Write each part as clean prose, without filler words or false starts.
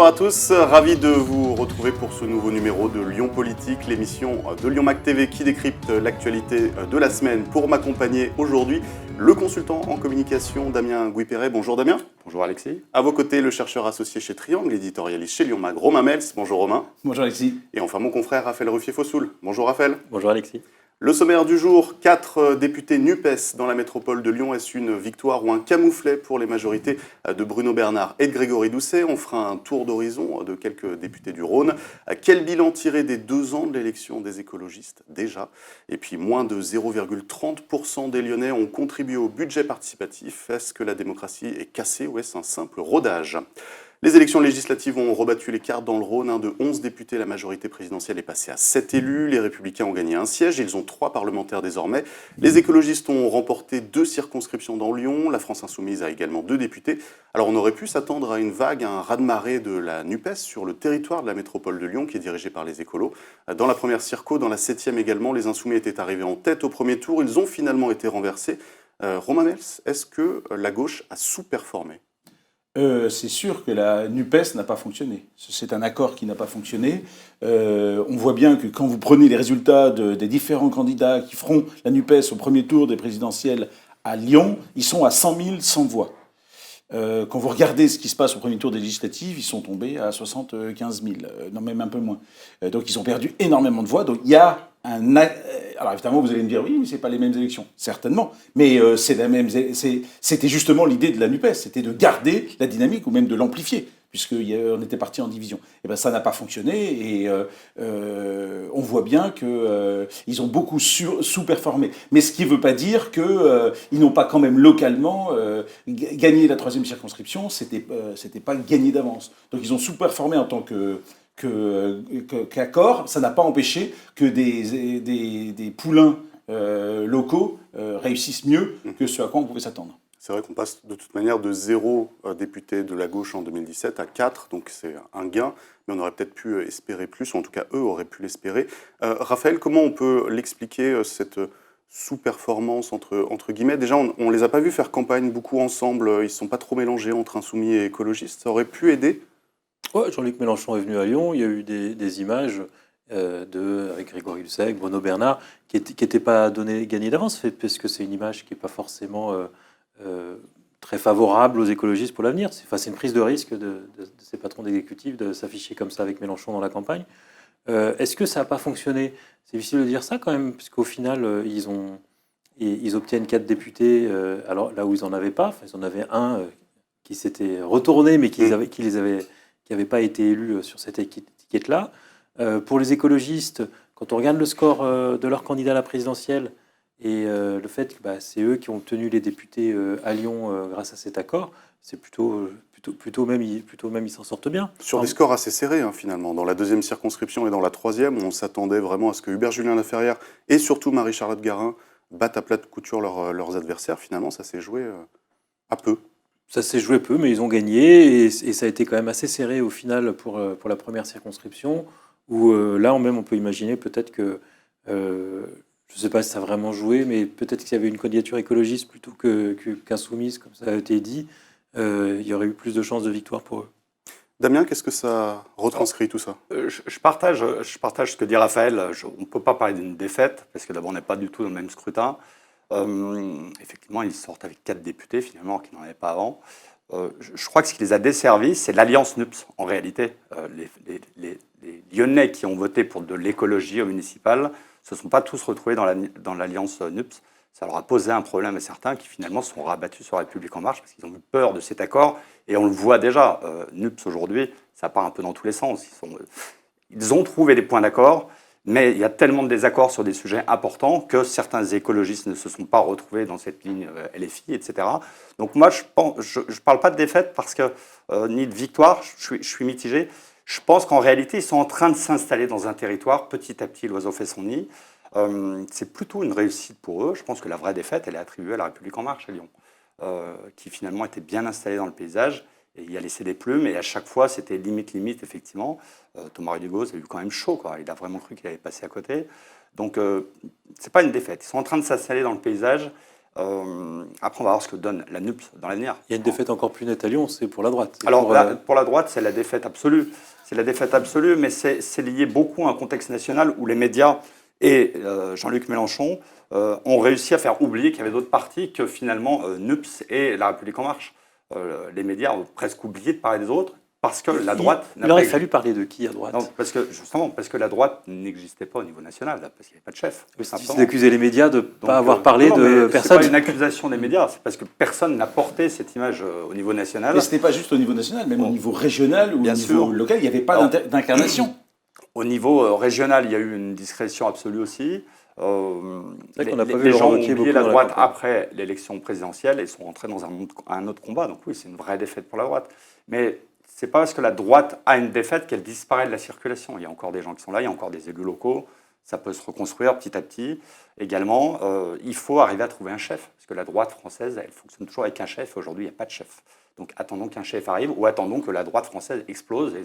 Bonsoir à tous, ravi de vous retrouver pour ce nouveau numéro de Lyon Politique, l'émission de Lyon Mac TV qui décrypte l'actualité de la semaine. Pour m'accompagner aujourd'hui, le consultant en communication Damien Gouy-Perret. Bonjour Damien. Bonjour Alexis. À vos côtés, le chercheur associé chez Triangle, éditorialiste chez Lyon Mag, Romain Mels. Bonjour Romain. Bonjour Alexis. Et enfin mon confrère Raphaël Ruffier-Fossoul. Bonjour Raphaël. Bonjour Alexis. Le sommaire du jour, 4 députés NUPES dans la métropole de Lyon. Est-ce une victoire ou un camouflet pour les majorités de Bruno Bernard et de Grégory Doucet? On fera un tour d'horizon de quelques députés du Rhône. Quel bilan tiré des 2 ans de l'élection des écologistes déjà? Et puis moins de 0,30% des Lyonnais ont contribué au budget participatif. Est-ce que la démocratie est cassée ou est-ce un simple rodage? Les élections législatives ont rebattu les cartes dans le Rhône. De 11 députés, la majorité présidentielle est passée à 7 élus. Les Républicains ont gagné un siège. Ils ont 3 parlementaires désormais. Les écologistes ont remporté 2 circonscriptions dans Lyon. La France Insoumise a également 2 députés. Alors on aurait pu s'attendre à une vague, à un raz-de-marée de la NUPES sur le territoire de la métropole de Lyon qui est dirigée par les écolos. Dans la première circo, dans la 7e également, les Insoumis étaient arrivés en tête au premier tour. Ils ont finalement été renversés. Romain Mels, est-ce que la gauche a sous-performé ? C'est sûr que la NUPES n'a pas fonctionné. C'est un accord qui n'a pas fonctionné. On voit bien que quand vous prenez les résultats des différents candidats qui feront la NUPES au premier tour des présidentielles à Lyon, ils sont à 100 000 sans voix. Quand vous regardez ce qui se passe au premier tour des législatives, ils sont tombés à 75 000, non même un peu moins. Donc ils ont perdu énormément de voix. Donc il y a un... Alors évidemment, vous allez me dire, oui, mais c'est pas les mêmes élections. Certainement. Mais c'était justement l'idée de la NUPES, c'était de garder la dynamique ou même de l'amplifier, puisqu'on était parti en division. Et bien ça n'a pas fonctionné et on voit bien qu'ils ont beaucoup sous-performé. Mais ce qui ne veut pas dire qu'ils n'ont pas quand même localement gagné la 3e circonscription, c'était pas gagné d'avance. Donc ils ont sous-performé en tant qu'accord. Ça n'a pas empêché que des poulains locaux réussissent mieux que ce à quoi on pouvait s'attendre. C'est vrai qu'on passe de toute manière de 0 député de la gauche en 2017 à 4, donc c'est un gain, mais on aurait peut-être pu espérer plus, ou en tout cas eux auraient pu l'espérer. Raphaël, comment on peut l'expliquer, cette sous-performance entre guillemets? Déjà, on ne les a pas vus faire campagne beaucoup ensemble, ils ne sont pas trop mélangés entre insoumis et écologistes, ça aurait pu aider? Ouais, Jean-Luc Mélenchon est venu à Lyon, il y a eu des images avec Grégory Doucet, avec Bruno Bernard, qui n'étaient pas gagnées d'avance, parce que c'est une image qui n'est pas forcément très favorable aux écologistes pour l'avenir. C'est une prise de risque de ces patrons d'exécutifs de s'afficher comme ça avec Mélenchon dans la campagne. Est-ce que ça n'a pas fonctionné? C'est difficile de dire ça quand même, parce qu'au final, ils obtiennent 4 députés, alors là où ils n'en avaient pas. Enfin, ils en avaient un qui s'était retourné, mais qui n'avait pas été élu sur cette étiquette-là. Pour les écologistes, quand on regarde le score de leur candidat à la présidentielle et le fait que c'est eux qui ont obtenu les députés à Lyon grâce à cet accord, c'est plutôt même ils s'en sortent bien. Sur des scores assez serrés, finalement. Dans la 2e circonscription et dans la 3e, on s'attendait vraiment à ce que Hubert Julien Laferrière et surtout Marie-Charlotte Garin battent à plat de couture leurs adversaires. Finalement, ça s'est joué à peu. Ça s'est joué peu, mais ils ont gagné et ça a été quand même assez serré au final pour la première circonscription, où là, même on peut imaginer peut-être que, je ne sais pas si ça a vraiment joué, mais peut-être qu'il y avait une candidature écologiste plutôt qu'insoumise, comme ça a été dit, il y aurait eu plus de chances de victoire pour eux. Damien, qu'est-ce que ça retranscrit tout ça? Je partage ce que dit Raphaël. On ne peut pas parler d'une défaite, parce que d'abord on n'est pas du tout dans le même scrutin. Effectivement, ils sortent avec 4 députés, finalement, qui n'en avaient pas avant. Je crois que ce qui les a desservis, c'est l'alliance NUPS, en réalité. Les Lyonnais qui ont voté pour de l'écologie au municipal ne se sont pas tous retrouvés dans l'alliance NUPS. Ça leur a posé un problème à certains qui, finalement, se sont rabattus sur République En Marche parce qu'ils ont eu peur de cet accord. Et on le voit déjà, NUPS, aujourd'hui, ça part un peu dans tous les sens. Ils ont trouvé des points d'accord, mais il y a tellement de désaccords sur des sujets importants que certains écologistes ne se sont pas retrouvés dans cette ligne LFI, etc. Donc moi, je ne parle pas de défaite parce que, ni de victoire, je suis mitigé. Je pense qu'en réalité, ils sont en train de s'installer dans un territoire. Petit à petit, l'oiseau fait son nid. C'est plutôt une réussite pour eux. Je pense que la vraie défaite, elle est attribuée à la République En Marche à Lyon, qui finalement était bien installée dans le paysage. Et il a laissé des plumes, et à chaque fois, c'était limite, effectivement. Thomas Rudigo, ça a eu quand même chaud, quoi. Il a vraiment cru qu'il allait passer à côté. Donc, c'est pas une défaite. Ils sont en train de s'installer dans le paysage. Après, on va voir ce que donne la NUPES dans l'avenir. Il y a une défaite encore plus nette à Lyon, c'est pour la droite. C'est Alors, pour, pour la droite, c'est la défaite absolue. C'est la défaite absolue, mais c'est lié beaucoup à un contexte national où les médias et Jean-Luc Mélenchon ont réussi à faire oublier qu'il y avait d'autres partis que finalement NUPES et La République En Marche. Les médias ont presque oublié de parler des autres parce que la droite n'a il pas aurait existé. fallu parler de qui à droite? Non, justement, parce que la droite n'existait pas au niveau national, parce qu'il n'y avait pas de chef. C'est difficile simplement. d'accuser les médias de ne Donc, pas avoir parlé non, de mais personne. C'est pas une accusation des médias, c'est parce que personne n'a porté cette image au niveau national. Mais ce n'était pas juste au niveau national, même au niveau régional ou au Bien niveau sûr. local, il n'y avait pas Alors, d'incarnation. Au niveau régional, il y a eu une discrétion absolue aussi. vrai qu'on n'a pas vu Les Laurent gens ont Wauquiez oublié beaucoup la dans la droite campagne. après l'élection présidentielle et sont rentrés dans un autre combat. Donc oui, c'est une vraie défaite pour la droite. Mais c'est pas parce que la droite a une défaite qu'elle disparaît de la circulation. Il y a encore des gens qui sont là, il y a encore des élus locaux. Ça peut se reconstruire petit à petit. Également, il faut arriver à trouver un chef. Parce que la droite française, elle fonctionne toujours avec un chef. Aujourd'hui, il n'y a pas de chef. Donc attendons qu'un chef arrive ou attendons que la droite française explose et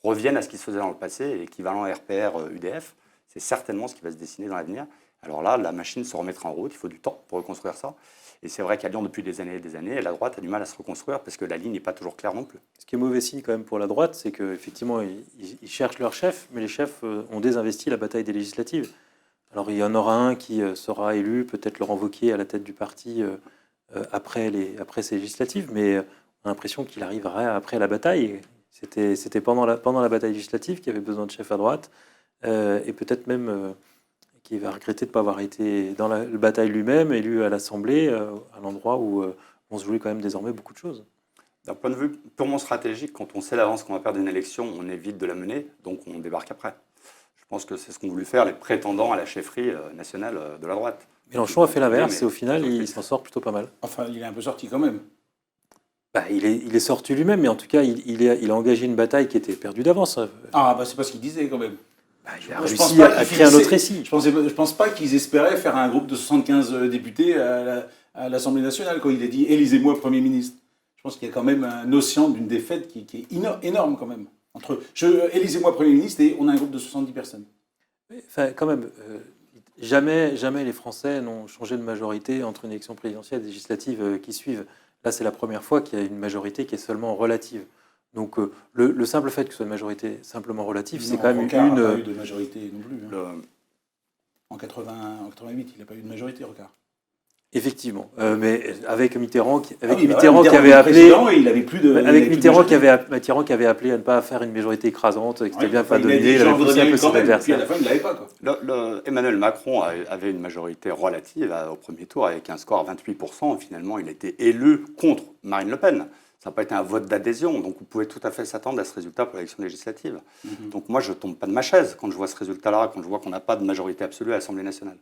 revienne à ce qui se faisait dans le passé, l'équivalent RPR, UDF. C'est certainement ce qui va se dessiner dans l'avenir. Alors là, la machine se remettra en route. Il faut du temps pour reconstruire ça. Et c'est vrai qu'à Lyon, depuis des années et des années, la droite a du mal à se reconstruire parce que la ligne n'est pas toujours claire non plus. Ce qui est mauvais signe quand même pour la droite, c'est qu'effectivement, ils cherchent leur chef, mais les chefs ont désinvesti la bataille des législatives. Alors il y en aura un qui sera élu, peut-être Laurent Wauquiez à la tête du parti après ces législatives, mais on a l'impression qu'il arrivera après la bataille. C'était pendant la bataille législative qu'il y avait besoin de chef à droite, et peut-être même qu'il va regretter de ne pas avoir été dans la bataille lui-même, élu à l'Assemblée, à l'endroit où on se jouait quand même désormais beaucoup de choses. D'un point de vue purement stratégique, quand on sait d'avance qu'on va perdre une élection, on évite de la mener, donc on débarque après. Je pense que c'est ce qu'ont voulu faire les prétendants à la chefferie nationale de la droite. Mélenchon a fait l'inverse Mais- et au final, il s'en sort plutôt pas mal. Enfin, il est un peu sorti quand même. Bah, il est sorti lui-même, mais en tout cas, il a engagé une bataille qui était perdue d'avance. Ah, bah c'est pas ce qu'il disait quand même. Bah, il a Je réussi pense pas à qu'il créer un finissait- autre récit. Je pense pas qu'ils espéraient faire un groupe de 75 députés à l'Assemblée nationale quand il a dit « Élisez-moi Premier ministre ». Je pense qu'il y a quand même un océan d'une défaite qui est énorme quand même. Entre « Élisez-moi Premier ministre » et on a un groupe de 70 personnes. Enfin, quand même, jamais les Français n'ont changé de majorité entre une élection présidentielle et législative qui suivent. Là, c'est la première fois qu'il y a une majorité qui est seulement relative. Donc, le simple fait que ce soit une majorité simplement relative, c'est Non, quand même Rocard n'a pas eu une... de majorité non plus. Hein. Le- En 88, il n'a pas eu de majorité, Rocard. Effectivement, mais avec Mitterrand, qui Ah oui, bah Mitterrand voilà, qui avait était appelé... président et il avait plus de. il avait Avec plus de Mitterrand majorité. qui avait appelé à ne pas faire une majorité écrasante, que c'était Ouais, bien enfin, pas il a dit, dominer, il j'en avait poussé voudrais un bien peu quand ses même, puis à adversaires. la fin, il ne l'avait pas. Quoi. Emmanuel Macron avait une majorité relative au premier tour avec un score à 28%. Finalement, il a été élu contre Marine Le Pen. Ça n'a pas été un vote d'adhésion, donc vous pouvez tout à fait s'attendre à ce résultat pour l'élection législative. Donc moi, je ne tombe pas de ma chaise quand je vois ce résultat-là, quand je vois qu'on n'a pas de majorité absolue à l'Assemblée nationale.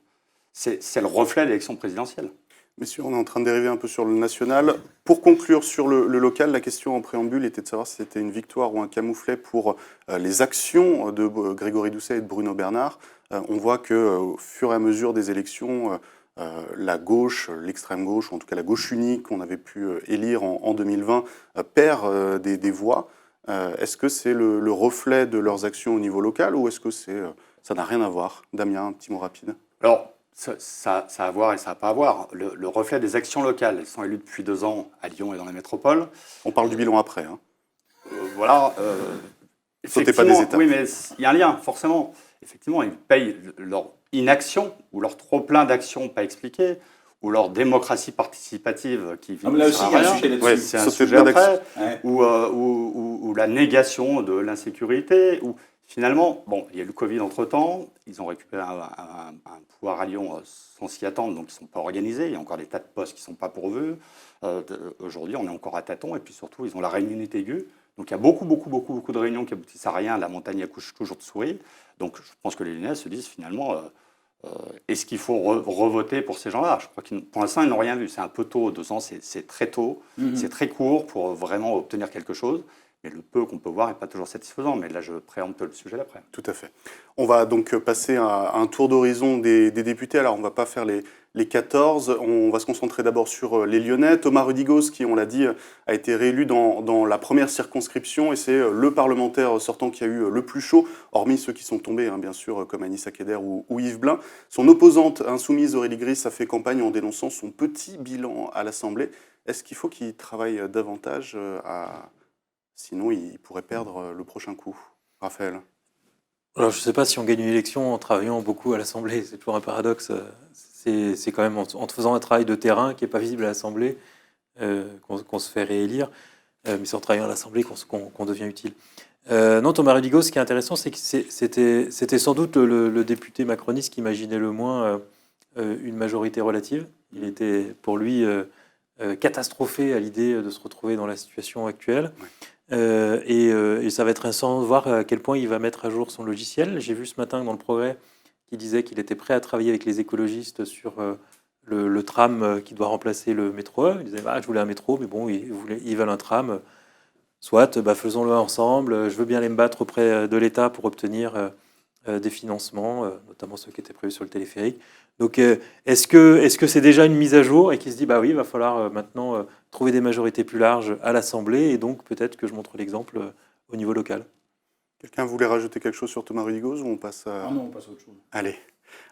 C'est le reflet de l'élection présidentielle. Messieurs, on est en train de dériver un peu sur le national. Pour conclure sur le local, la question en préambule était de savoir si c'était une victoire ou un camouflet pour les actions de Grégory Doucet et de Bruno Bernard. On voit qu'au fur et à mesure des élections, la gauche, l'extrême gauche, ou en tout cas la gauche unique qu'on avait pu élire en 2020, perd des voix. Est-ce que c'est le reflet de leurs actions au niveau local ou est-ce que ça n'a rien à voir? Damien, un petit mot rapide. Alors, ça a à voir et ça n'a pas à voir. Le reflet des actions locales, elles sont élues depuis 2 ans à Lyon et dans la métropole. On parle du bilan après. Hein. Voilà. Sautez pas des effectivement, étapes. oui, mais il y a un lien, forcément. Effectivement, ils payent leur inaction ou leur trop-plein d'actions pas expliquées ou leur démocratie participative qui Ah, mais là ne sert aussi, à il y a un rien. sujet là-dessus. Ouais, c'est un Sautez sujet pas après. Ouais. Ou la négation de l'insécurité. Ou finalement, bon, il y a eu le Covid entre-temps. Ils ont récupéré un pouvoir à Lyon sans s'y attendre, donc ils ne sont pas organisés. Il y a encore des tas de postes qui ne sont pas pourvus. Aujourd'hui, on est encore à tâtons. Et puis surtout, ils ont la réunionité aiguë. Donc il y a beaucoup de réunions qui aboutissent à rien. La montagne accouche toujours de souris. Donc je pense que les Lyonnais se disent finalement, est-ce qu'il faut revoter pour ces gens-là? Je crois que pour l'instant, ils n'ont rien vu. C'est un peu tôt, 2 ans, c'est très tôt. C'est très court pour vraiment obtenir quelque chose. Mais le peu qu'on peut voir n'est pas toujours satisfaisant. Mais là, je préempte le sujet d'après. Tout à fait. On va donc passer à un tour d'horizon des députés. Alors, on ne va pas faire les 14. On va se concentrer d'abord sur les Lyonnais. Thomas Rudigos, qui, on l'a dit, a été réélu dans la première circonscription et c'est le parlementaire sortant qui a eu le plus chaud, hormis ceux qui sont tombés, bien sûr, comme Anissa Keder ou Yves Blin. Son opposante insoumise, Aurélie Gris, a fait campagne en dénonçant son petit bilan à l'Assemblée. Est-ce qu'il faut qu'il travaille davantage sinon il pourrait perdre le prochain coup? Raphaël? Alors, je ne sais pas si on gagne une élection en travaillant beaucoup à l'Assemblée. C'est toujours un paradoxe. C'est quand même en faisant un travail de terrain qui n'est pas visible à l'Assemblée qu'on se fait réélire. Mais c'est en travaillant à l'Assemblée qu'on devient utile. Non, Thomas Rudigos, ce qui est intéressant, c'est que c'était sans doute le député macroniste qui imaginait le moins une majorité relative. Il était, pour lui, catastrophé à l'idée de se retrouver dans la situation actuelle. Et ça va être intéressant de voir à quel point il va mettre à jour son logiciel. J'ai vu ce matin dans le Progrès qu'il disait qu'il était prêt à travailler avec les écologistes sur le tram qui doit remplacer le métro. Il disait je voulais un métro, mais bon, ils veulent un tram. Soit, faisons-le ensemble. Je veux bien aller me battre auprès de l'État pour obtenir des financements, notamment ceux qui étaient prévus sur le téléphérique. Donc, est-ce que c'est déjà une mise à jour et qu'il se dit, oui, il va falloir maintenant trouver des majorités plus larges à l'Assemblée et donc peut-être que je montre l'exemple au niveau local. Quelqu'un voulait rajouter quelque chose sur Thomas Rudigos ou on passe à... Ah non, on passe à autre chose. Allez,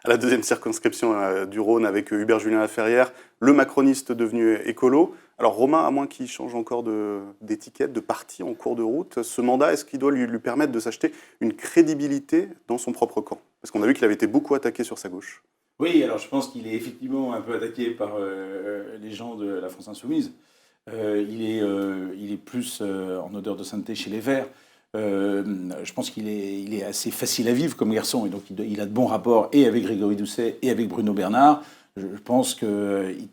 à la deuxième circonscription du Rhône avec Hubert Julien Laferrière, le macroniste devenu écolo. Alors Romain, à moins qu'il change encore d'étiquette, de parti en cours de route, ce mandat, est-ce qu'il doit lui permettre de s'acheter une crédibilité dans son propre camp? Parce qu'on a vu qu'il avait été beaucoup attaqué sur sa gauche. Oui, alors je pense qu'il est effectivement un peu attaqué par les gens de la France Insoumise. Il est plus en odeur de sainteté chez les Verts. Je pense qu'il est assez facile à vivre comme garçon, et donc il a de bons rapports et avec Grégory Doucet et avec Bruno Bernard. Je pense qu'ils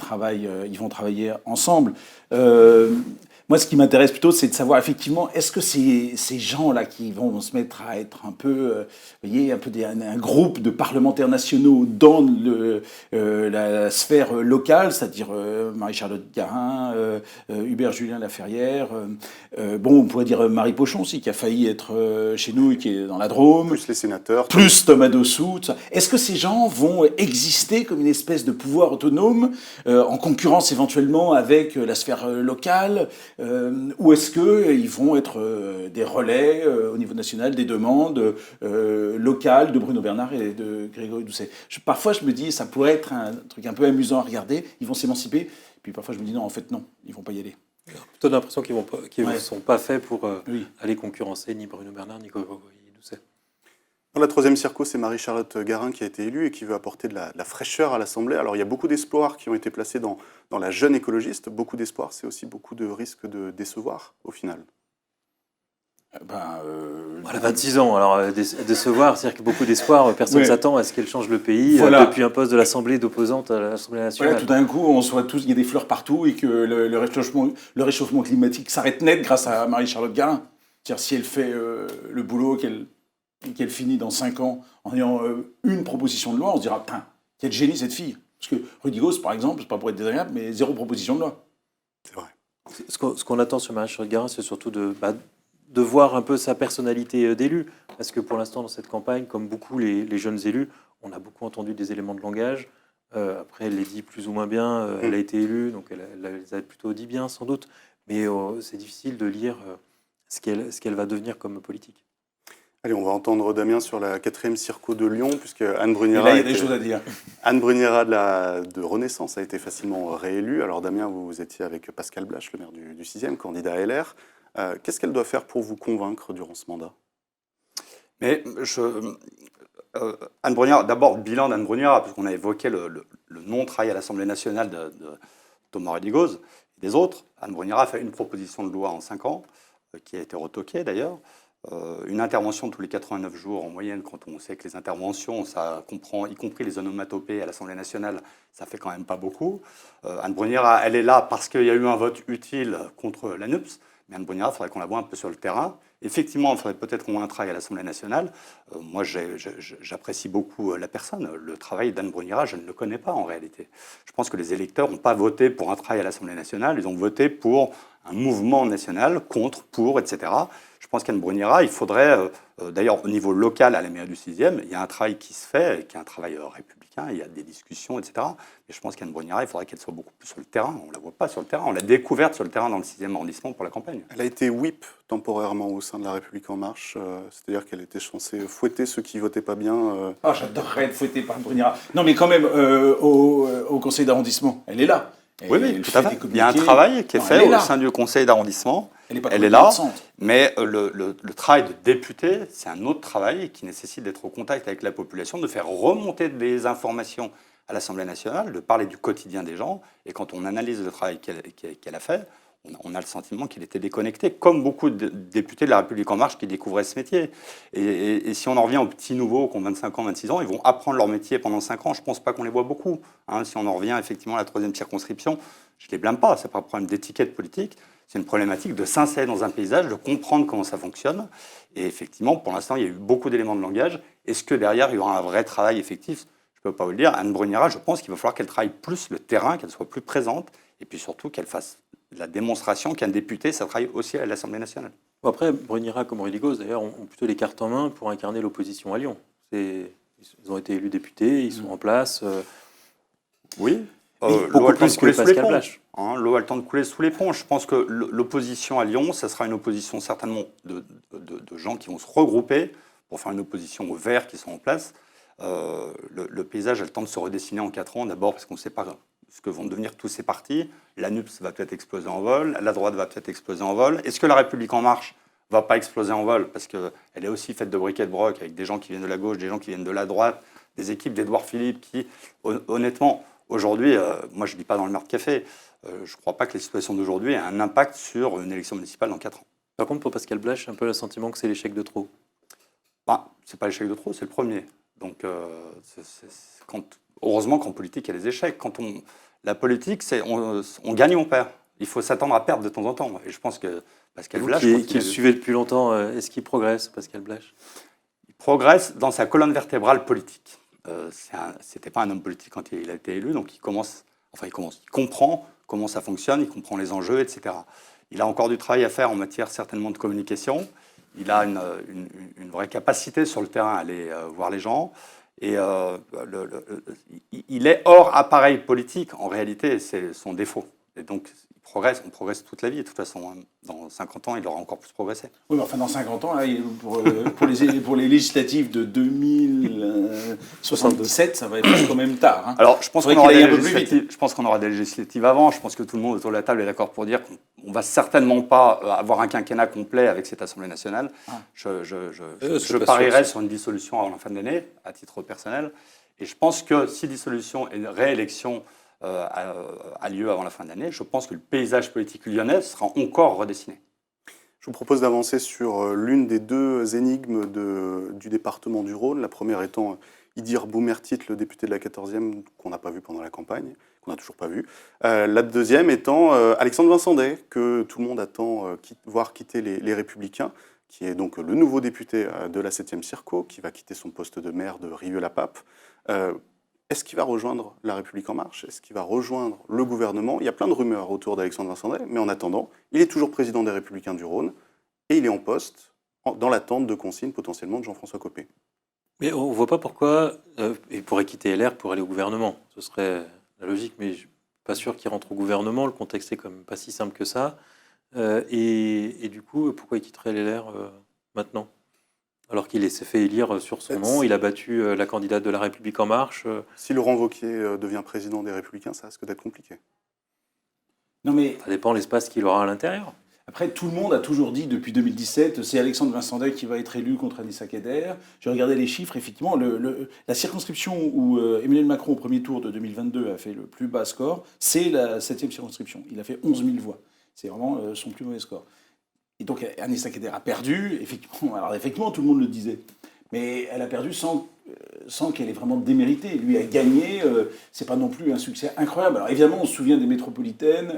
vont travailler ensemble. Moi, ce qui m'intéresse plutôt, c'est de savoir effectivement, est-ce que ces gens-là qui vont se mettre à être un peu, un groupe de parlementaires nationaux dans la sphère locale, c'est-à-dire Marie-Charlotte Garin, Hubert Julien Laferrière, on pourrait dire Marie Pochon aussi, qui a failli être chez nous, qui est dans la Drôme. Plus les sénateurs. Plus Thomas Dossus. Est-ce que ces gens vont exister comme une espèce de pouvoir autonome, en concurrence éventuellement avec la sphère locale, ou est-ce qu'ils vont être des relais au niveau national des demandes locales de Bruno Bernard et de Grégory Doucet? Parfois, je me dis, ça pourrait être un truc un peu amusant à regarder. Ils vont s'émanciper. Puis parfois, je me dis, non, en fait, non, ils vont pas y aller. J'ai plutôt l'impression qu'ils ne sont pas faits pour aller concurrencer ni Bruno Bernard ni Grégory Doucet. Dans la troisième circo, c'est Marie-Charlotte Garin qui a été élue et qui veut apporter de la fraîcheur à l'Assemblée. Alors il y a beaucoup d'espoirs qui ont été placés dans la jeune écologiste. Beaucoup d'espoirs, c'est aussi beaucoup de risques de décevoir au final. Elle a 26 ans, alors décevoir, c'est-à-dire que beaucoup d'espoir, personne ne s'attend à ce qu'elle change le pays depuis un poste de l'Assemblée d'opposante à l'Assemblée nationale. Voilà, tout d'un coup, on soit tous, il y a des fleurs partout et que le réchauffement climatique s'arrête net grâce à Marie-Charlotte Garin. C'est-à-dire si elle fait le boulot qu'elle finit dans 5 ans en ayant une proposition de loi, on se dira, putain, quel génie cette fille. Parce que Rudigos, par exemple, c'est pas pour être désagréable, mais 0 proposition de loi. C'est vrai. Ce qu'on attend sur Marie-Charlotte Garin, c'est surtout de voir un peu sa personnalité d'élu. Parce que pour l'instant, dans cette campagne, comme beaucoup les jeunes élus, on a beaucoup entendu des éléments de langage. Après, elle les dit plus ou moins bien. Elle a été élue, donc elle les a plutôt dit bien, sans doute. Mais c'est difficile de lire ce qu'elle va devenir comme politique. Allez, on va entendre Damien sur la 4e circo de Lyon, puisque Anne Bruniera, là, il y a des choses à dire. Anne Bruniera de Renaissance a été facilement réélue. Alors Damien, vous étiez avec Pascal Blache, le maire du 6e, candidat à LR. Qu'est-ce qu'elle doit faire pour vous convaincre durant ce mandat? Mais Anne Bruniera, d'abord, le bilan d'Anne Bruniera, parce qu'on a évoqué le non-travail à l'Assemblée nationale de Thomas Rudigos et des autres. Anne Bruniera a fait une proposition de loi en 5 ans, qui a été retoquée d'ailleurs. Une intervention tous les 89 jours en moyenne, quand on sait que les interventions, ça comprend y compris les onomatopées à l'Assemblée nationale, ça fait quand même pas beaucoup. Anne Bruniera, elle est là parce qu'il y a eu un vote utile contre l'ANUPS, mais Anne Bruniera, il faudrait qu'on la voie un peu sur le terrain. Effectivement, il faudrait peut-être qu'on ait un travail à l'Assemblée nationale. Moi, j'apprécie beaucoup la personne. Le travail d'Anne Bruniera, je ne le connais pas en réalité. Je pense que les électeurs n'ont pas voté pour un travail à l'Assemblée nationale, ils ont voté pour mouvement national contre, pour, etc. Je pense qu'Anne Brugnera, il faudrait, d'ailleurs au niveau local à la mairie du 6e, il y a un travail qui se fait, qui est un travail républicain, il y a des discussions, etc. Mais je pense qu'Anne Brugnera, il faudrait qu'elle soit beaucoup plus sur le terrain. On ne la voit pas sur le terrain, on l'a découverte sur le terrain dans le 6e arrondissement pour la campagne. Elle a été whip temporairement au sein de La République En Marche, c'est-à-dire qu'elle était censée fouetter ceux qui votaient pas bien. Ah, j'adorerais être fouetté par Brugnera. Non, mais quand même, au conseil d'arrondissement, elle est là. Oui, Elle tout à fait fait. des Il y a un communiqués. travail qui est Non, fait elle est au là. sein du conseil d'arrondissement. Elle est là. là, mais le travail de député, c'est un autre travail qui nécessite d'être au contact avec la population, de faire remonter des informations à l'Assemblée nationale, de parler du quotidien des gens. Et quand on analyse le travail qu'elle a fait, on a le sentiment qu'il était déconnecté, comme beaucoup de députés de La République En Marche qui découvraient ce métier. Et si on en revient aux petits nouveaux qui ont 25 ans, 26 ans, ils vont apprendre leur métier pendant 5 ans. Je ne pense pas qu'on les voit beaucoup. Si on en revient effectivement à la 3e circonscription, je ne les blâme pas. Ce n'est pas un problème d'étiquette politique. C'est une problématique de s'insérer dans un paysage, de comprendre comment ça fonctionne. Et effectivement, pour l'instant, il y a eu beaucoup d'éléments de langage. Est-ce que derrière, il y aura un vrai travail effectif ? Je ne peux pas vous le dire. Anne Brugnera, je pense qu'il va falloir qu'elle travaille plus le terrain, qu'elle soit plus présente, et puis surtout qu'elle fasse la démonstration qu'un député, ça travaille aussi à l'Assemblée nationale. Après, Brugnera comme Aurélie-Gauze, d'ailleurs, ont plutôt les cartes en main pour incarner l'opposition à Lyon. Ils ont été élus députés, ils sont en place. Oui, beaucoup plus que Pascal Blache. L'eau a le temps de couler sous les ponts. Je pense que l'opposition à Lyon, ça sera une opposition certainement de gens qui vont se regrouper pour faire une opposition aux Verts qui sont en place. Le paysage a le temps de se redessiner en 4 ans, d'abord parce qu'on ne sait pas ce que vont devenir tous ces partis. La NUPS va peut-être exploser en vol, la droite va peut-être exploser en vol. Est-ce que La République En Marche va pas exploser en vol parce qu'elle est aussi faite de briquet de broc avec des gens qui viennent de la gauche, des gens qui viennent de la droite, des équipes d'Édouard Philippe qui, honnêtement, aujourd'hui, moi je ne dis pas dans le meurtre café, je ne crois pas que la situation d'aujourd'hui ait un impact sur une élection municipale dans 4 ans. Par contre, pour Pascal Blache, j'ai un peu le sentiment que c'est l'échec de trop. C'est pas l'échec de trop, c'est le premier. Donc, heureusement qu'en politique, il y a des échecs. La politique, c'est on gagne ou on perd. Il faut s'attendre à perdre de temps en temps. Et je pense que Pascal Blache... Qui le suivait depuis longtemps, est-ce qu'il progresse, Pascal Blache ? Il progresse dans sa colonne vertébrale politique. C'était pas un homme politique quand il a été élu, donc il comprend comment ça fonctionne, il comprend les enjeux, etc. Il a encore du travail à faire en matière certainement de communication. Il a une vraie capacité sur le terrain à aller voir les gens. Et il est hors appareil politique, en réalité, c'est son défaut. Et donc, on progresse toute la vie. De toute façon, dans 50 ans, il aura encore plus progressé. Oui, mais enfin, dans 50 ans, là, pour les législatives de 2077, ça va être quand même tard. Hein. Alors, je pense qu'on aura des législatives avant. Je pense que tout le monde autour de la table est d'accord pour dire qu'on ne va certainement pas avoir un quinquennat complet avec cette Assemblée nationale. Je parierais sur une dissolution avant la fin de l'année, à titre personnel. Et je pense que si dissolution et réélection a lieu avant la fin de l'année, je pense que le paysage politique lyonnais sera encore redessiné. Je vous propose d'avancer sur l'une des 2 énigmes du département du Rhône. La première étant Idir Boumertit, le député de la 14e, qu'on n'a pas vu pendant la campagne, qu'on n'a toujours pas vu. La deuxième étant Alexandre Vincendey, que tout le monde attend voir quitter les Républicains, qui est donc le nouveau député de la 7e Circo, qui va quitter son poste de maire de Rieux-la-Pape. Est-ce qu'il va rejoindre La République En Marche? Est-ce qu'il va rejoindre le gouvernement? Il y a plein de rumeurs autour d'Alexandre Vincendey, mais en attendant, il est toujours président des Républicains du Rhône et il est en poste dans l'attente de consignes potentiellement de Jean-François Copé. Mais on ne voit pas pourquoi il pourrait quitter LR pour aller au gouvernement. Ce serait la logique, mais je ne suis pas sûr qu'il rentre au gouvernement. Le contexte est quand même pas si simple que ça. Et du coup, pourquoi il quitterait LR maintenant ? Alors qu'il s'est fait élire sur son nom, il a battu la candidate de La République En Marche. Si Laurent Wauquiez devient président des Républicains, ça risque d'être compliqué. Non mais ça dépend de l'espace qu'il aura à l'intérieur. Après, tout le monde a toujours dit depuis 2017, c'est Alexandre Vincendey qui va être élu contre Anissa Keder. J'ai regardé les chiffres, effectivement, la circonscription où Emmanuel Macron, au premier tour de 2022, a fait le plus bas score, c'est la 7e circonscription. Il a fait 11 000 voix. C'est vraiment son plus mauvais score. Et donc, Anissa Keder a perdu, effectivement. Alors, effectivement, tout le monde le disait. Mais elle a perdu sans qu'elle ait vraiment démérité. Lui a gagné, c'est pas non plus un succès incroyable. Alors évidemment, on se souvient des métropolitaines,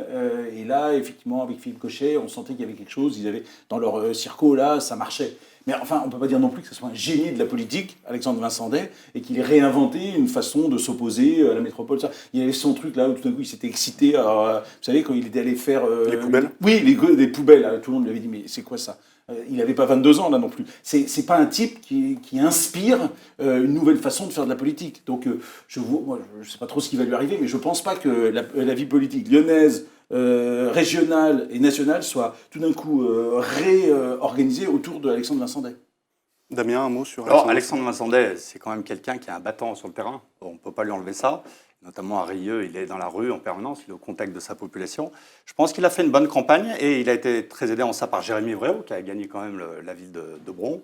et là, effectivement, avec Philippe Cochet, on sentait qu'il y avait quelque chose. Ils avaient, dans leur circo, là, ça marchait. Mais enfin, on ne peut pas dire non plus que ce soit un génie de la politique, Alexandre Vincendet, et qu'il ait réinventé une façon de s'opposer à la métropole. Ça. Il y avait son truc là où tout d'un coup il s'était excité. Alors, vous savez, quand il était allé faire. Les poubelles. Oui, les poubelles. Là, tout le monde lui avait dit mais c'est quoi ça? Il n'avait pas 22 ans là non plus. C'est pas un type qui inspire une nouvelle façon de faire de la politique. Donc je ne sais pas trop ce qui va lui arriver, mais je ne pense pas que la vie politique lyonnaise, régionale et nationale soit tout d'un coup réorganisée autour de Alexandre Vincendet. Damien, un mot sur Alors, Alexandre Vincendet, c'est quand même quelqu'un qui a un battant sur le terrain. On ne peut pas lui enlever ça. Notamment à Rieux, il est dans la rue en permanence, il est au contact de sa population. Je pense qu'il a fait une bonne campagne et il a été très aidé en ça par Jérémy Vréau, qui a gagné quand même la ville de Bron.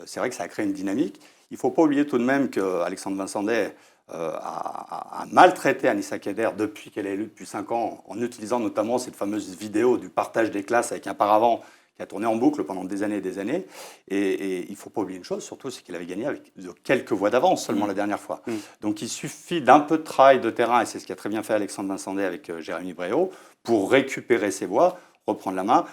C'est vrai que ça a créé une dynamique. Il ne faut pas oublier tout de même qu'Alexandre Vincendet a maltraité Anissa Keder depuis qu'elle est élue depuis 5 ans, en utilisant notamment cette fameuse vidéo du partage des classes avec un paravent qui a tourné en boucle pendant des années et des années. Et il ne faut pas oublier une chose, surtout, c'est qu'il avait gagné avec de quelques voix d'avance seulement la dernière fois. Donc il suffit d'un peu de travail de terrain, et c'est ce qu'a très bien fait Alexandre Vincendet avec Jérémy Bréau, pour récupérer ses voix, reprendre la main.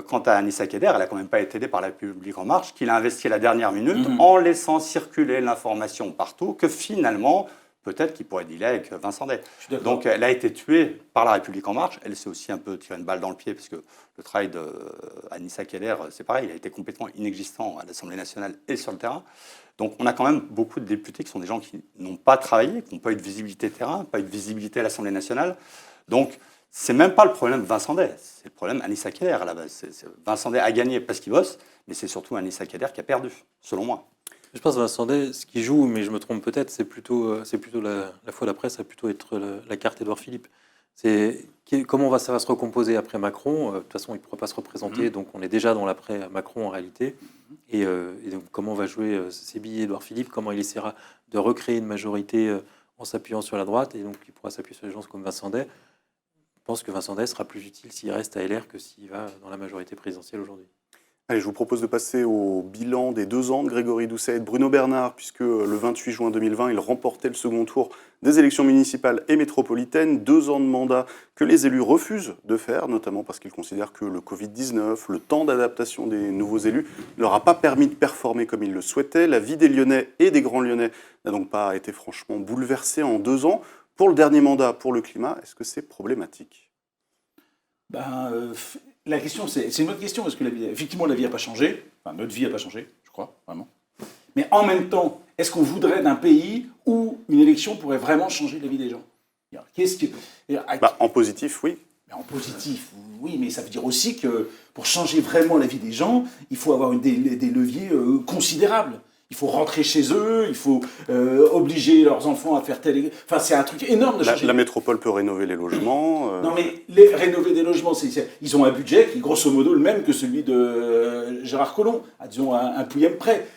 Quant à Anissa Keder, elle n'a quand même pas été aidée par la République En Marche, qu'il a investi à la dernière minute en laissant circuler l'information partout, que finalement, peut-être qu'il pourrait dealer avec Vincendet. Donc elle a été tuée par la République En Marche. Elle s'est aussi un peu tiré une balle dans le pied, parce que le travail d'Anissa Keder, c'est pareil, il a été complètement inexistant à l'Assemblée nationale et sur le terrain. Donc on a quand même beaucoup de députés qui sont des gens qui n'ont pas travaillé, qui n'ont pas eu de visibilité terrain, pas eu de visibilité à l'Assemblée nationale. Donc c'est même pas le problème Vincendet, c'est le problème Anissa Keder à la base. Vincendet a gagné parce qu'il bosse, mais c'est surtout Anissa Keder qui a perdu, selon moi. Je pense que Vincendet, ce qui joue, mais je me trompe peut-être, c'est plutôt la foi d'après, ça va plutôt être la carte Édouard Philippe. Comment ça va se recomposer après Macron. De toute façon, il ne pourra pas se représenter, donc on est déjà dans l'après-Macron en réalité. Et donc, comment va jouer ses billets Édouard Philippe, comment il essaiera de recréer une majorité en s'appuyant sur la droite, et donc il pourra s'appuyer sur des gens comme Vincendet. Je pense que Vincendet sera plus utile s'il reste à LR que s'il va dans la majorité présidentielle aujourd'hui. Allez, je vous propose de passer au bilan des 2 ans de Grégory Doucet et de Bruno Bernard, puisque le 28 juin 2020, il remportait le second tour des élections municipales et métropolitaines. 2 ans de mandat que les élus refusent de faire, notamment parce qu'ils considèrent que le Covid-19, le temps d'adaptation des nouveaux élus, ne leur a pas permis de performer comme ils le souhaitaient. La vie des Lyonnais et des Grands Lyonnais n'a donc pas été franchement bouleversée en 2 ans. Pour le dernier mandat, pour le climat, est-ce que c'est problématique ? La question, c'est une autre question, parce que effectivement, la vie n'a pas changé. Enfin, notre vie n'a pas changé, je crois, vraiment. Mais en même temps, est-ce qu'on voudrait d'un pays où une élection pourrait vraiment changer la vie des gens ? En positif, oui. En positif, oui, mais ça veut dire aussi que pour changer vraiment la vie des gens, il faut avoir des leviers considérables. Il faut rentrer chez eux, il faut obliger leurs enfants à faire tel... Enfin, c'est un truc énorme de changer. La métropole peut rénover les logements. Non, mais rénover des logements, ils ont un budget qui est grosso modo le même que celui de Gérard Collomb, disons un pouillème près.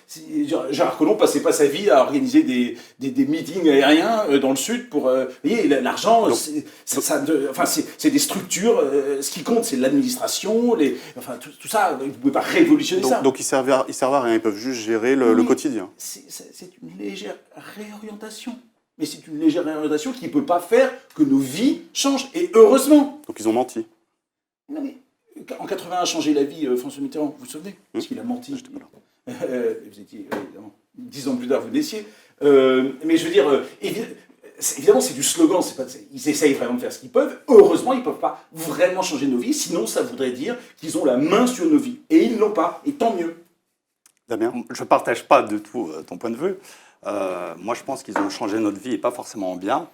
Gérard Collomb passait pas sa vie à organiser des meetings aériens dans le sud pour... vous voyez, l'argent, c'est des structures. Ce qui compte, c'est l'administration, tout ça. Vous ne pouvez pas révolutionner ça. Donc ils servent à rien, ils peuvent juste gérer le quotidien. C'est une légère réorientation. Mais c'est une légère réorientation qui ne peut pas faire que nos vies changent. Et heureusement. Donc ils ont menti. Non mais, en 81, a changé la vie François Mitterrand, vous vous souvenez ? Parce qu'il a menti. Vous étiez, évidemment, 10 ans plus tard, vous naissiez. Mais je veux dire, évidemment, c'est du slogan. Ils essayent vraiment de faire ce qu'ils peuvent. Heureusement, ils ne peuvent pas vraiment changer nos vies. Sinon, ça voudrait dire qu'ils ont la main sur nos vies. Et ils ne l'ont pas. Et tant mieux. Damien ? Je ne partage pas du tout ton point de vue. Moi, je pense qu'ils ont changé notre vie et pas forcément en bien.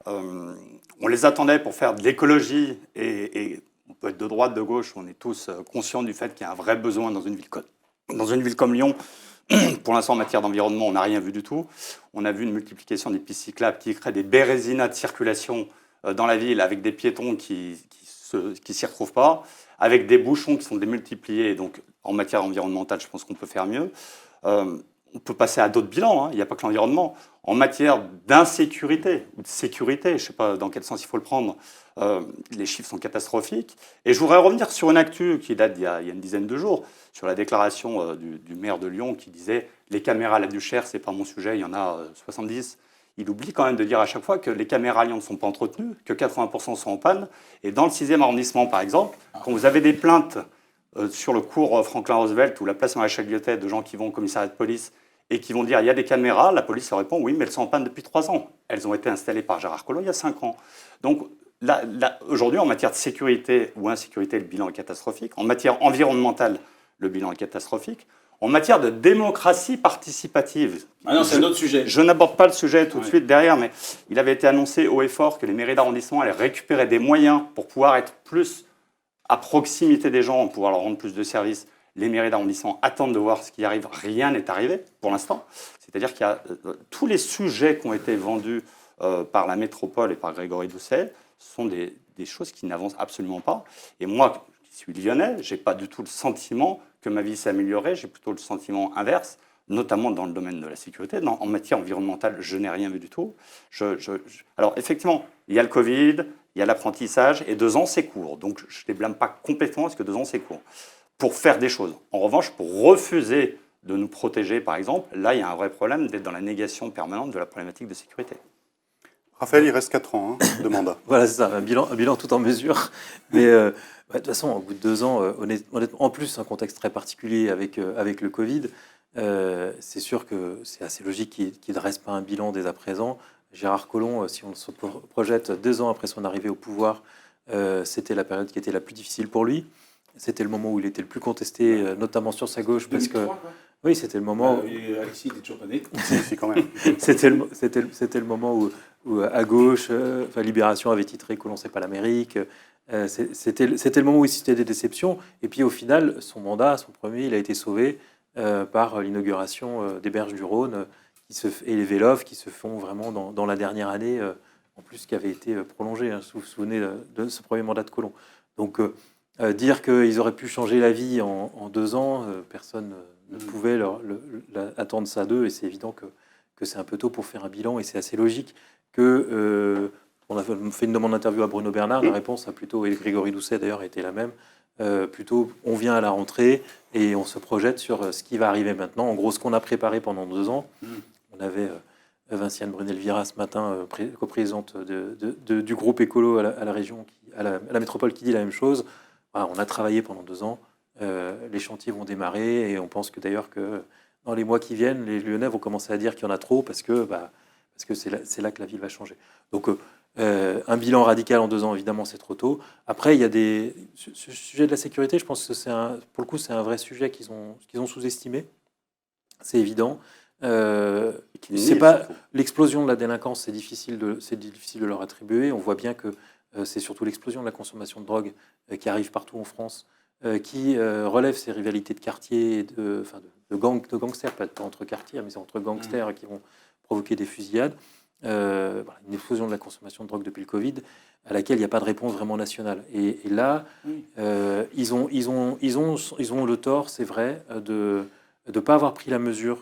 On les attendait pour faire de l'écologie et on peut être de droite, de gauche. On est tous conscients du fait qu'il y a un vrai besoin dans une ville comme Lyon. Pour l'instant, en matière d'environnement, on n'a rien vu du tout. On a vu une multiplication des pistes cyclables qui créent des bérésinats de circulation dans la ville avec des piétons qui s'y retrouvent pas, avec des bouchons qui sont démultipliés. Donc, en matière environnementale, je pense qu'on peut faire mieux. On peut passer à d'autres bilans, hein. Il n'y a pas que l'environnement. En matière d'insécurité ou de sécurité, je ne sais pas dans quel sens il faut le prendre, les chiffres sont catastrophiques. Et je voudrais revenir sur une actu qui date d'il y a une dizaine de jours, sur la déclaration du maire de Lyon qui disait « Les caméras à la Duchère, ce n'est pas mon sujet, il y en a 70 ». Il oublie quand même de dire à chaque fois que les caméras à Lyon ne sont pas entretenues, que 80% sont en panne. Et dans le 6e arrondissement, par exemple, quand vous avez des plaintes sur le cours Franklin Roosevelt ou la place Maréchal Lyotet de gens qui vont au commissariat de police et qui vont dire il y a des caméras, la police leur répond oui, mais elles sont en panne depuis 3 ans. Elles ont été installées par Gérard Collomb il y a 5 ans. Donc là, aujourd'hui, en matière de sécurité ou insécurité, le bilan est catastrophique. En matière environnementale, le bilan est catastrophique. En matière de démocratie participative, Ah non, c'est un autre sujet. je n'aborde pas le sujet tout de suite derrière, mais il avait été annoncé haut et fort que les mairies d'arrondissement allaient récupérer des moyens pour pouvoir être plus à proximité des gens, pour pouvoir leur rendre plus de services. Les mairies d'arrondissement attendent de voir ce qui arrive. Rien n'est arrivé pour l'instant. C'est-à-dire qu'il y a tous les sujets qui ont été vendus par la métropole et par Grégory Doucet sont des choses qui n'avancent absolument pas. Et moi, qui suis lyonnais, je n'ai pas du tout le sentiment que ma vie s'est améliorée. J'ai plutôt le sentiment inverse, notamment dans le domaine de la sécurité. En matière environnementale, je n'ai rien vu du tout. Alors, effectivement, il y a le Covid, il y a l'apprentissage, et 2 ans, c'est court. Donc, je ne les blâme pas complètement parce que 2 ans, c'est court. Pour faire des choses. En revanche, pour refuser de nous protéger, par exemple, là, il y a un vrai problème d'être dans la négation permanente de la problématique de sécurité. Raphaël, il reste 4 ans de mandat. Voilà, c'est ça, un bilan tout en mesure. Mais de toute façon, au bout de 2 ans, honnêtement, en plus, un contexte très particulier avec le Covid, c'est sûr que c'est assez logique qu'il ne dresse pas un bilan dès à présent. Gérard Collomb, si on se projette 2 ans après son arrivée au pouvoir, c'était la période qui était la plus difficile pour lui. C'était le moment où il était le plus contesté, notamment sur sa gauche. 2003, parce que quoi. oui, c'était le moment. Et Alexis était toujours pas né. Si, quand même. C'était le moment où à gauche, Libération avait titré Collomb c'est pas l'Amérique. C'était le moment où il citait des déceptions. Et puis au final, son mandat, son premier, il a été sauvé par l'inauguration des Berges du Rhône et les Véloves qui se font vraiment dans la dernière année, en plus qui avait été prolongée. Hein, vous vous souvenez de ce premier mandat de Collomb. Donc dire qu'ils auraient pu changer la vie en 2 ans, personne ne pouvait attendre ça d'eux. Et c'est évident que c'est un peu tôt pour faire un bilan. Et c'est assez logique que... on a fait une demande d'interview à Bruno Bernard. La réponse a plutôt, et Grégory Doucet d'ailleurs, était la même. Plutôt, on vient à la rentrée et on se projette sur ce qui va arriver maintenant. En gros, ce qu'on a préparé pendant 2 ans. On avait Vinciane Brunel-Vira ce matin, coprésidente du groupe écolo à la région, à la métropole, qui dit la même chose. Voilà, on a travaillé pendant 2 ans. Les chantiers vont démarrer et on pense que d'ailleurs que dans les mois qui viennent, les Lyonnais vont commencer à dire qu'il y en a trop parce que c'est là que la ville va changer. Donc un bilan radical en 2 ans, évidemment, c'est trop tôt. Après, il y a ce sujet de la sécurité, je pense que pour le coup, c'est un vrai sujet qu'ils ont sous-estimé. C'est évident. C'est pas l'explosion de la délinquance, c'est difficile de leur attribuer. On voit bien que c'est surtout l'explosion de la consommation de drogue qui arrive partout en France, qui relève ces rivalités de quartier, de gangsters, pas entre quartiers, mais c'est entre gangsters qui vont provoquer des fusillades. Voilà, une explosion de la consommation de drogue depuis le Covid, à laquelle il n'y a pas de réponse vraiment nationale. Et là, ils ont le tort, c'est vrai, de ne pas avoir pris la mesure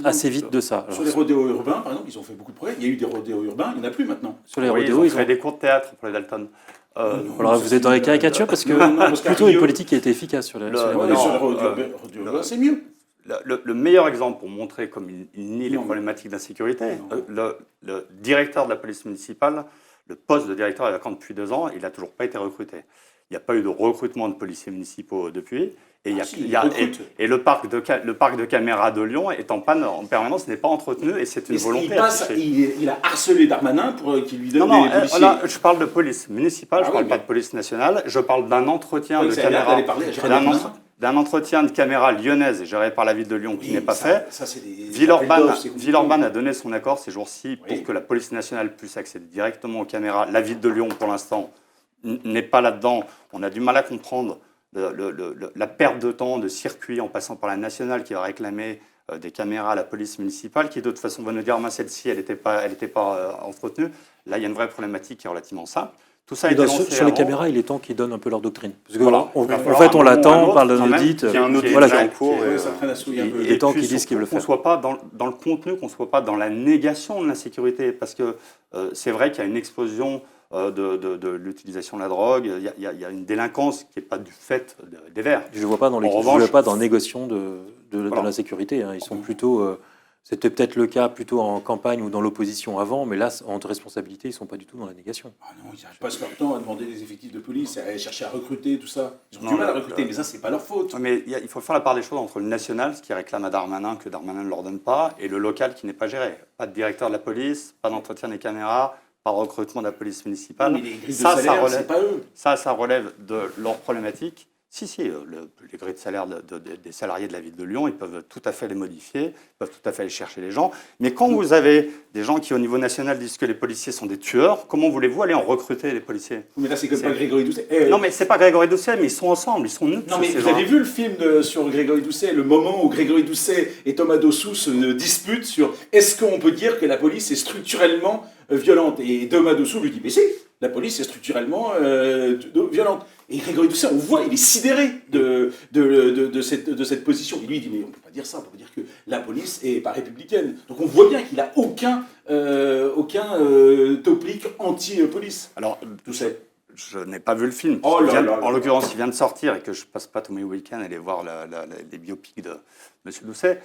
assez vite de ça. Sur les rodéos urbains, par exemple, ils ont fait beaucoup de progrès. Il y a eu des rodéos urbains, il n'y en a plus maintenant. Sur les rodéos, ils ont fait des cours de théâtre pour les Dalton. Alors vous êtes dans les caricatures parce que c'est plutôt une politique qui a été efficace sur les rodéos. Sur les rodéos urbains, c'est mieux. Le meilleur exemple pour montrer comme il nie les problématiques d'insécurité, le directeur de la police municipale, le poste de directeur est vacant depuis 2 ans, il n'a toujours pas été recruté. Il n'y a pas eu de recrutement de policiers municipaux depuis. Et, et le parc de caméras de Lyon est en panne en permanence, n'est pas entretenu et c'est une volonté. Il a harcelé Darmanin pour qu'il lui donne des policiers. Là, je parle de police municipale, je ne parle pas de police nationale. Je parle d'un entretien de caméras. D'un entretien de caméras lyonnaises géré par la ville de Lyon qui n'est pas fait. Villeurbanne a donné son accord ces jours-ci pour que la police nationale puisse accéder directement aux caméras. La ville de Lyon, pour l'instant, n'est pas là-dedans. On a du mal à comprendre la perte de temps de circuit en passant par la nationale qui va réclamer des caméras à la police municipale, qui de toute façon va nous dire celle-ci, elle n'était pas entretenue. Là, il y a une vraie problématique qui est relativement simple. Tout ça sur les caméras, il est temps qu'ils donnent un peu leur doctrine. Parce que en fait, on l'attend, on parle d'un audit. Il y a un audit en cours. Il est temps qu'ils disent qu'ils veulent faire. Qu'on ne soit pas dans le contenu, qu'on ne soit pas dans la négation de l'insécurité. Parce que c'est vrai qu'il y a une explosion de l'utilisation de la drogue. Il y a une délinquance qui n'est pas du fait des Verts. Je ne vois pas dans négociation de l'insécurité. Ils sont plutôt... C'était peut-être le cas plutôt en campagne ou dans l'opposition avant, mais là, en responsabilité, ils ne sont pas du tout dans la négation. Ah non, ils passent leur temps à demander des effectifs de police, à chercher à recruter, tout ça. Ils ont Non, du mal à recruter, mais ça, c'est pas leur faute. Mais il faut faire la part des choses entre le national, ce qui réclame à Darmanin que Darmanin ne leur donne pas, et le local qui n'est pas géré. Pas de directeur de la police, pas d'entretien des caméras, pas de recrutement de la police municipale. Mais les grilles de salaire, relève, c'est pas eux. ça relève de leur problématique. Si, les grilles de salaire des salariés de la ville de Lyon, ils peuvent tout à fait les modifier, ils peuvent tout à fait aller chercher les gens. Mais quand vous avez des gens qui, au niveau national, disent que les policiers sont des tueurs, comment voulez-vous aller en recruter les policiers? Mais là, c'est comme pas Grégory Doucet. Non, mais c'est pas Grégory Doucet, mais ils sont ensemble, ils sont neutres. Non, mais vous avez vu le film sur Grégory Doucet, le moment où Grégory Doucet et Thomas Dossus se disputent sur est-ce qu'on peut dire que la police est structurellement violente? Et Thomas Dossus lui dit, mais si, la police est structurellement violente. Et Grégory Doucet, on voit, il est sidéré de cette position. Et lui, il dit, mais on ne peut pas dire ça, on peut dire que la police n'est pas républicaine. Donc on voit bien qu'il n'a aucun topic anti-police. Alors, Doucet. je n'ai pas vu le film. Oh là là En l'occurrence, il vient de sortir et que je passe pas tous mes week-ends à aller voir les biopics de M. Doucet.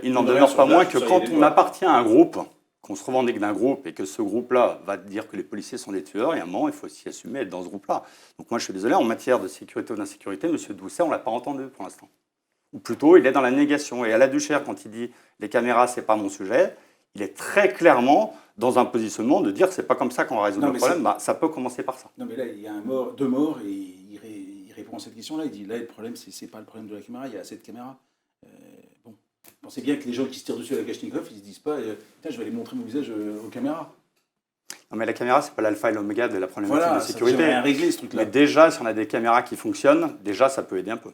Il n'en demeure pas moins que quand on appartient à un groupe, qu'on se revendique d'un groupe et que ce groupe-là va dire que les policiers sont des tueurs, et à un moment, il faut aussi assumer être dans ce groupe-là. Donc moi, je suis désolé, en matière de sécurité ou d'insécurité, M. Doucet, on ne l'a pas entendu pour l'instant. Ou plutôt, il est dans la négation. Et à la Duchère, quand il dit « les caméras, c'est pas mon sujet », il est très clairement dans un positionnement de dire que c'est pas comme ça qu'on va résoudre le problème. Bah, ça peut commencer par ça. Non, mais là, il y a deux morts et il répond à cette question-là. Il dit là, le problème, c'est pas le problème de la caméra, il y a assez de caméras. Bon, pensez bien que les gens qui se tirent dessus à la Kalachnikov, ils se disent pas je vais aller montrer mon visage aux caméras. Non, mais la caméra, c'est pas l'alpha et l'oméga de la problématique Voilà, de sécurité. Ça n'a rien réglé, ce truc-là. Mais déjà, si on a des caméras qui fonctionnent, déjà, ça peut aider un peu.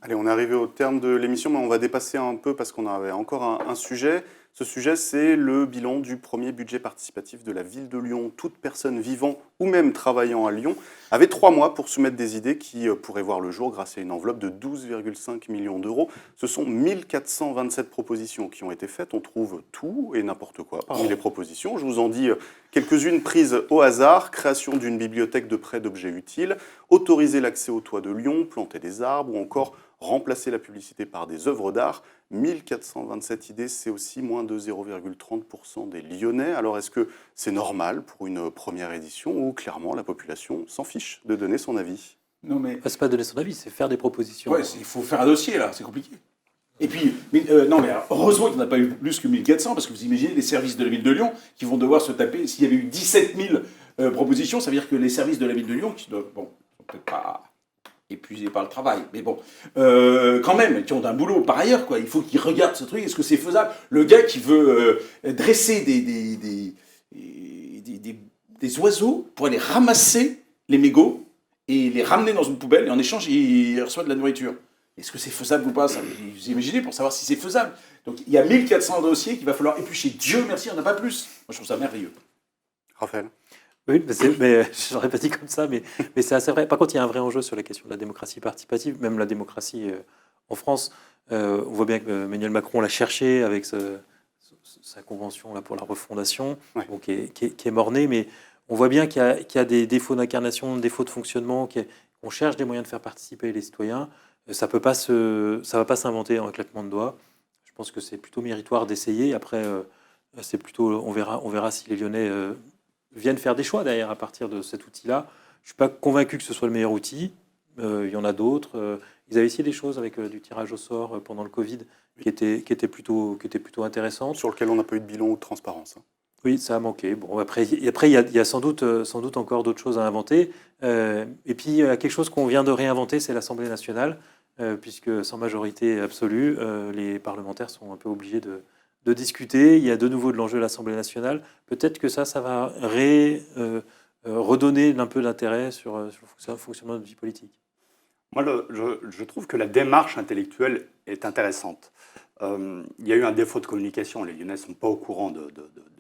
Allez, on est arrivé au terme de l'émission, mais on va dépasser un peu parce qu'on avait encore un sujet. Ce sujet, c'est le bilan du premier budget participatif de la ville de Lyon. Toute personne vivant ou même travaillant à Lyon avait 3 mois pour soumettre des idées qui pourraient voir le jour grâce à une enveloppe de 12,5 millions d'euros. Ce sont 1427 propositions qui ont été faites. On trouve tout et n'importe quoi parmi les propositions. Je vous en dis quelques-unes prises au hasard. Création d'une bibliothèque de prêt d'objets utiles, autoriser l'accès au toit de Lyon, planter des arbres ou encore remplacer la publicité par des œuvres d'art. 1427 idées, c'est aussi moins de 0,30% des Lyonnais. Alors est-ce que c'est normal pour une première édition ou clairement la population s'en fiche de donner son avis? Non, mais C'est pas donner son avis, c'est faire des propositions. ouais, il faut faire un dossier, là, c'est compliqué. Et puis, non, mais alors, heureusement qu'il n'y en a pas eu plus que 1400, parce que vous imaginez les services de la ville de Lyon qui vont devoir se taper. S'il y avait eu 17 000 propositions, ça veut dire que les services de la ville de Lyon, qui doivent, bon, sont peut-être pas épuisés par le travail, mais bon, quand même, qui ont un boulot par ailleurs, quoi. Il faut qu'ils regardent ce truc, est-ce que c'est faisable? Le gars qui veut dresser des oiseaux pour aller ramasser les mégots et les ramener dans une poubelle, et en échange, il reçoit de la nourriture. Est-ce que c'est faisable ou pas, ça? Vous imaginez, pour savoir si c'est faisable. Donc il y a 1400 dossiers qu'il va falloir éplucher. Dieu merci, il n'y en a pas plus. Moi, je trouve ça merveilleux. Raphaël? Oui, mais je l'aurais pas dit comme ça, mais c'est assez vrai. Par contre, il y a un vrai enjeu sur la question de la démocratie participative, même la démocratie en France. On voit bien que Emmanuel Macron l'a cherché avec sa convention là, pour la refondation, Ouais. bon, qui est mornée, mais on voit bien qu'il y a des défauts d'incarnation, des défauts de fonctionnement, qu'on cherche des moyens de faire participer les citoyens. Ça va pas s'inventer en un claquement de doigts. Je pense que c'est plutôt méritoire d'essayer. Après, c'est plutôt, on verra si les Lyonnais viennent faire des choix derrière à partir de cet outil-là. Je suis pas convaincu que ce soit le meilleur outil. Il y en a d'autres. Ils avaient essayé des choses avec du tirage au sort pendant le Covid qui étaient plutôt intéressantes. Sur lequel on n'a pas eu de bilan ou de transparence. Oui, ça a manqué. Bon, après, il y a sans doute encore d'autres choses à inventer. Et puis, il y a quelque chose qu'on vient de réinventer, c'est l'Assemblée nationale, puisque sans majorité absolue, les parlementaires sont un peu obligés de discuter. Il y a de nouveau de l'enjeu de l'Assemblée nationale. Peut-être que ça va redonner un peu d'intérêt sur le fonctionnement de notre vie politique. Moi, je trouve que la démarche intellectuelle est intéressante. Il y a eu un défaut de communication. Les Lyonnais ne sont pas au courant de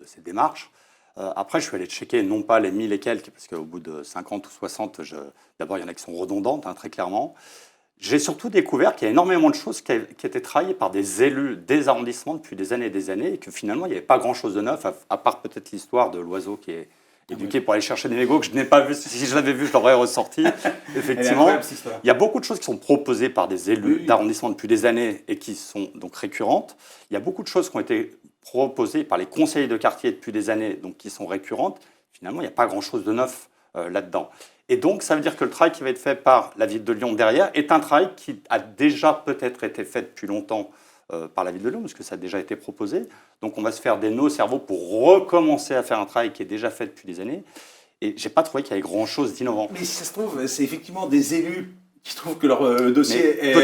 ces démarches. Après, je suis allé checker non pas les 1000 et quelques, parce qu'au bout de 50 ou 60, d'abord, il y en a qui sont redondantes, très clairement. J'ai surtout découvert qu'il y a énormément de choses qui étaient travaillées par des élus des arrondissements depuis des années et que finalement, il n'y avait pas grand-chose de neuf, à part peut-être l'histoire de l'oiseau qui est éduqué pour aller chercher des mégots que je n'ai pas vu. Si je l'avais vu, je l'aurais ressorti. Effectivement, il y a beaucoup de choses qui sont proposées par des élus d'arrondissement depuis des années et qui sont donc récurrentes. Il y a beaucoup de choses qui ont été proposées par les conseillers de quartier depuis des années, donc qui sont récurrentes. Finalement, il n'y a pas grand-chose de neuf là-dedans. Et donc, ça veut dire que le travail qui va être fait par la ville de Lyon derrière est un travail qui a déjà peut-être été fait depuis longtemps par la ville de Lyon, parce que ça a déjà été proposé. Donc, on va se faire des nœuds au cerveau pour recommencer à faire un travail qui est déjà fait depuis des années. Et je n'ai pas trouvé qu'il y avait grand-chose d'innovant. Mais si ça se trouve, c'est effectivement des élus qui trouvent que leur dossier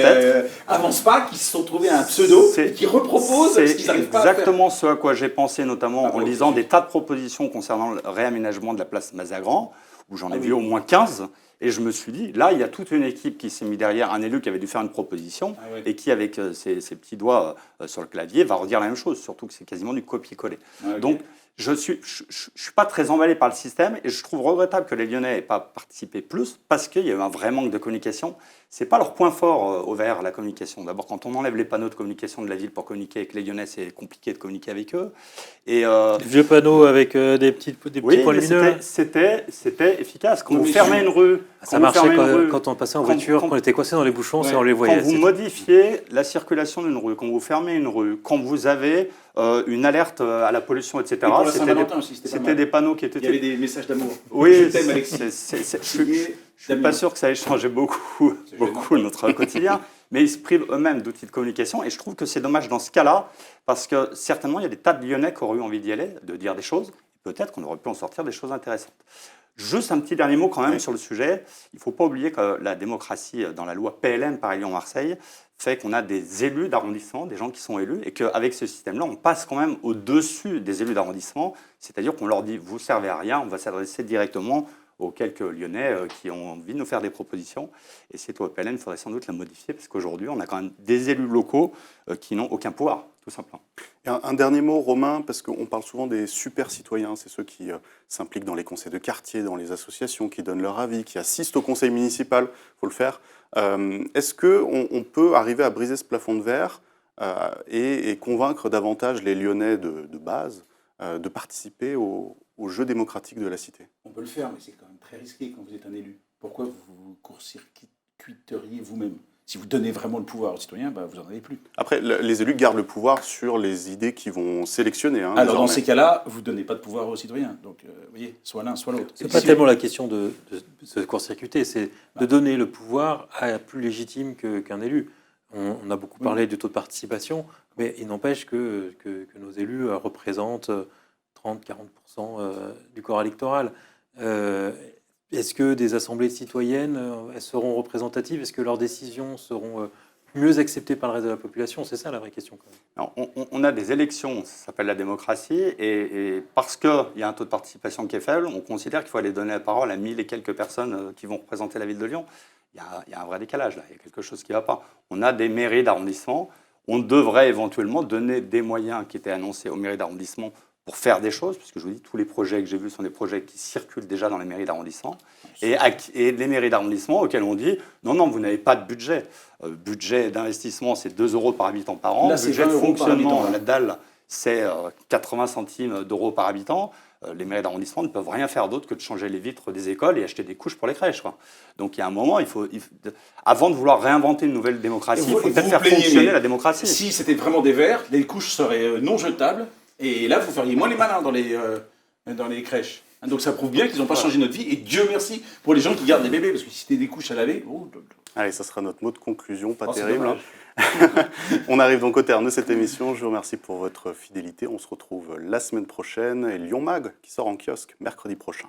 avance pas, qui se sont trouvés un pseudo, et qui reproposent ce qu'ils n'arrivent pas à faire. C'est exactement ce à quoi j'ai pensé, notamment en lisant des tas de propositions concernant le réaménagement de la place Mazagran, où j'en ai vu au moins 15. Et je me suis dit, là, il y a toute une équipe qui s'est mise derrière, un élu qui avait dû faire une proposition, et qui, avec ses petits doigts sur le clavier, va redire la même chose, surtout que c'est quasiment du copier-coller. Donc, je ne suis pas très emballé par le système, et je trouve regrettable que les Lyonnais n'aient pas participé plus, parce qu'il y a eu un vrai manque de communication. Ce n'est pas leur point fort au vert, la communication. D'abord, quand on enlève les panneaux de communication de la ville pour communiquer avec les Lyonnais, c'est compliqué de communiquer avec eux. Et, des vieux panneaux avec des petits points lumineux. C'était efficace. Quand vous fermez une rue... Ça marchait quand on passait en voiture, quand on était coincé dans les bouchons, on les voyait. Quand vous modifiez la circulation d'une rue, quand vous fermez une rue, quand vous avez une alerte à la pollution, etc., c'était des panneaux qui étaient... Il y avait des messages d'amour. Oui, je ne suis pas sûr que ça ait changé beaucoup notre quotidien, mais ils se privent eux-mêmes d'outils de communication, et je trouve que c'est dommage dans ce cas-là, parce que certainement, il y a des tas de Lyonnais qui auraient eu envie d'y aller, de dire des choses, peut-être qu'on aurait pu en sortir des choses intéressantes. Juste un petit dernier mot quand même sur le sujet. Il ne faut pas oublier que la démocratie, dans la loi PLM Paris-Lyon-Marseille, fait qu'on a des élus d'arrondissement, des gens qui sont élus, et qu'avec ce système-là, on passe quand même au-dessus des élus d'arrondissement, c'est-à-dire qu'on leur dit « vous ne servez à rien », on va s'adresser directement aux quelques Lyonnais qui ont envie de nous faire des propositions. Et cette loi PLM, il faudrait sans doute la modifier, parce qu'aujourd'hui, on a quand même des élus locaux qui n'ont aucun pouvoir, tout simplement. Et un dernier mot, Romain, parce qu'on parle souvent des super citoyens, c'est ceux qui s'impliquent dans les conseils de quartier, dans les associations, qui donnent leur avis, qui assistent au conseil municipal, il faut le faire. Est-ce qu'on peut arriver à briser ce plafond de verre et convaincre davantage les Lyonnais de base de participer au jeu démocratique de la cité? On peut le faire, mais c'est quand même très risqué quand vous êtes un élu. Pourquoi vous vous court-circuiteriez vous-même? Si vous donnez vraiment le pouvoir aux citoyens, vous n'en avez plus. Après, les élus gardent le pouvoir sur les idées qu'ils vont sélectionner. Alors, désormais. Dans ces cas-là, vous ne donnez pas de pouvoir aux citoyens. Donc, vous voyez, soit l'un, soit l'autre. Ce n'est pas tellement la question de se court-circuiter, c'est de donner le pouvoir à plus légitime qu'un élu. On a beaucoup parlé du taux de participation, mais il n'empêche que nos élus représentent 30-40% du corps électoral. Est-ce que des assemblées citoyennes elles seront représentatives? Est-ce que leurs décisions seront mieux acceptées par le reste de la population? C'est ça la vraie question. Quand même. Alors, on a des élections, ça s'appelle la démocratie, et parce qu'il y a un taux de participation qui est faible, on considère qu'il faut aller donner la parole à 1000 et quelques personnes qui vont représenter la ville de Lyon. Il y a un vrai décalage là, il y a quelque chose qui ne va pas. On a des mairies d'arrondissement, on devrait éventuellement donner des moyens qui étaient annoncés aux mairies d'arrondissement pour faire des choses, puisque je vous dis, tous les projets que j'ai vus sont des projets qui circulent déjà dans les mairies d'arrondissement, et les mairies d'arrondissement auxquelles on dit « Non, vous n'avez pas de budget. Budget d'investissement, c'est 2 € par habitant par an. Là, budget de fonctionnement, la dalle, c'est 80 centimes d'euros par habitant. Les mairies d'arrondissement ne peuvent rien faire d'autre que de changer les vitres des écoles et acheter des couches pour les crèches. Quoi. Donc il y a un moment, avant de vouloir réinventer une nouvelle démocratie, il faut peut-être faire fonctionner la démocratie. Si c'était vraiment des verres, les couches seraient non jetables, et là, vous feriez moins les malins dans les crèches. Donc ça prouve bien qu'ils n'ont pas changé notre vie, et Dieu merci pour les gens qui gardent les bébés, parce que si c'était des couches à laver... Allez, ça sera notre mot de conclusion, pas terrible. On arrive donc au terme de cette émission. Je vous remercie pour votre fidélité. On se retrouve la semaine prochaine, et Lyon Mag qui sort en kiosque mercredi prochain.